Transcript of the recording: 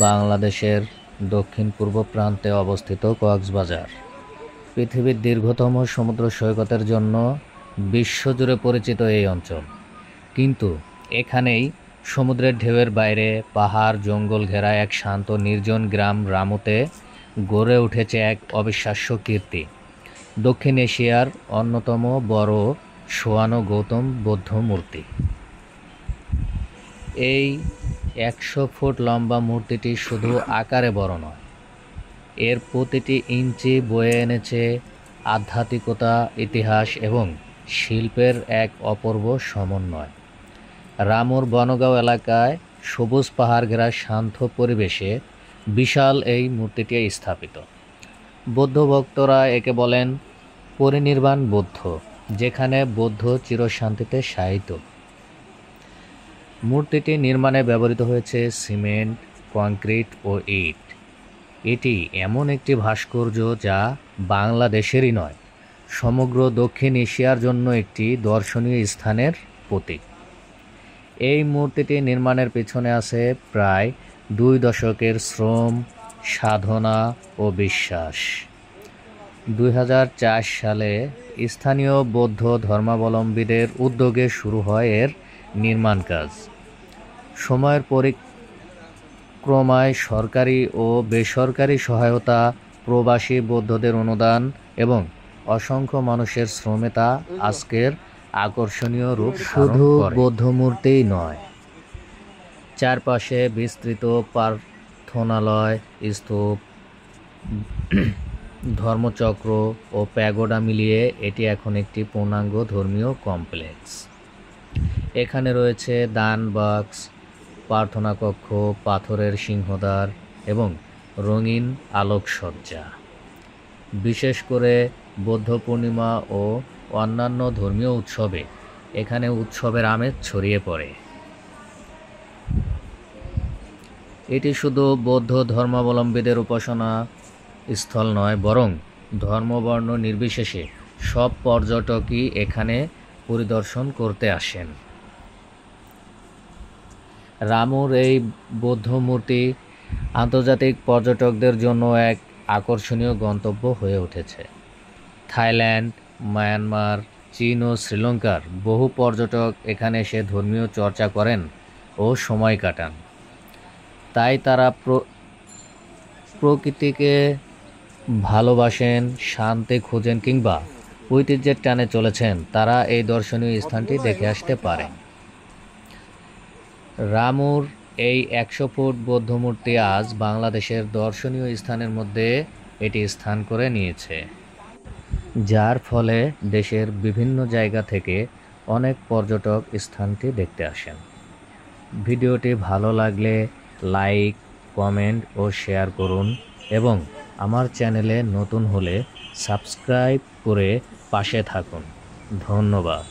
বাংলাদেশের দক্ষিণ-পূর্ব প্রান্তে অবস্থিত কক্সবাজার পৃথিবীর দীর্ঘতম সমুদ্র সৈকতের জন্য বিশ্বজুড়ে পরিচিত এই অঞ্চল। কিন্তু এখানেই সমুদ্রের ঢেউয়ের বাইরে পাহাড় জঙ্গল ঘেরা এক শান্ত নির্জন গ্রাম রামুতে গড়ে উঠেছে এক অবিশ্বাস্য কীর্তি। দক্ষিণ এশিয়ার অন্যতম বড় সোয়ানো গৌতম বৌদ্ধ মূর্তি। এই ১০০ ফুট লম্বা মূর্তিটি শুধু আকারে বড় নয়, এর প্রতিটি ইঞ্চি বয়ে এনেছে আধ্যাত্মিকতা, ইতিহাস এবং শিল্পের এক অপূর্ব সমন্বয়। রামুর বনগাঁও এলাকায় সবুজ পাহাড় ঘেরা শান্ত পরিবেশে বিশাল এই মূর্তিটি স্থাপিত। বৌদ্ধ ভক্তরা একে বলেন পরিনির্বাণ বৌদ্ধ, যেখানে বৌদ্ধ চিরশান্তিতে শায়িত। মূর্তিটি নির্মাণে ব্যবহৃত হয়েছে সিমেন্ট, কংক্রিট ও ইট। এটি এমন একটি ভাস্কর্য যা বাংলাদেশেরই নয়, সমগ্র দক্ষিণ এশিয়ার জন্য একটি দর্শনীয় স্থানের প্রতীক। এই মূর্তিটি নির্মাণের পেছনে আছে প্রায় ২ দশকের শ্রম, সাধনা ও বিশ্বাস। ২০০৪ সালে স্থানীয় বৌদ্ধ ধর্মাবলম্বীদের উদ্যোগে শুরু হয় এর নির্মাণ কাজ। সময়ের পরিক্রমায় সরকারি ও বেসরকারি সহায়তা, প্রবাসী বৌদ্ধদের অনুদান এবং অসংখ্য মানুষের শ্রমে তা আজকের আকর্ষণীয় রূপ শুধু বৌদ্ধ মূর্তিই নয়, চারপাশে বিস্তৃত প্রার্থনালয়, স্তূপ, ধর্মচক্র ও প্যাগোডা মিলিয়ে এটি এখন একটি পূর্ণাঙ্গ ধর্মীয় কমপ্লেক্স। এখানে রয়েছে দান বাক্স, প্রার্থনা কক্ষ, পাথরের সিংহদ্বার এবং রঙিন আলোকসজ্জা। বিশেষ করে বৌদ্ধ পূর্ণিমা ও অন্যান্য ধর্মীয় উৎসবে এখানে উৎসবের আমেজ ছড়িয়ে পড়ে। এটি শুধু বৌদ্ধ ধর্মাবলম্বীদের উপাসনা স্থল নয়, বরং ধর্মবর্ণ নির্বিশেষে সব পর্যটকই এখানে পরিদর্শন করতে আসেন। রামুর এই বৌদ্ধ মূর্তি আন্তর্জাতিক পর্যটকদের জন্য এক আকর্ষণীয় গন্তব্য হয়ে উঠেছে। থাইল্যান্ড, মায়ানমার, চীন ও শ্রীলঙ্কার বহু পর্যটক এখানে এসে ধর্মীয় চর্চা করেন ও সময় কাটান। তাই তারা প্রকৃতিকে ভালোবাসেন, শান্তি খোঁজেন কিংবা ঐতিহ্যের টানে চলেছেন, তারা এই দর্শনীয় স্থানটি দেখে আসতে পারেন। রামুর এই ১০০ ফুট বৌদ্ধ মূর্তি আজ বাংলাদেশের দর্শনীয় স্থানের মধ্যে এটি স্থান করে নিয়েছে, যার ফলে দেশের বিভিন্ন জায়গা থেকে অনেক পর্যটক স্থানটি দেখতে আসেন। ভিডিওটি ভালো লাগলে লাইক, কমেন্ট ও শেয়ার করুন এবং আমার চ্যানেলে নতুন হলে সাবস্ক্রাইব করে পাশে থাকুন। ধন্যবাদ।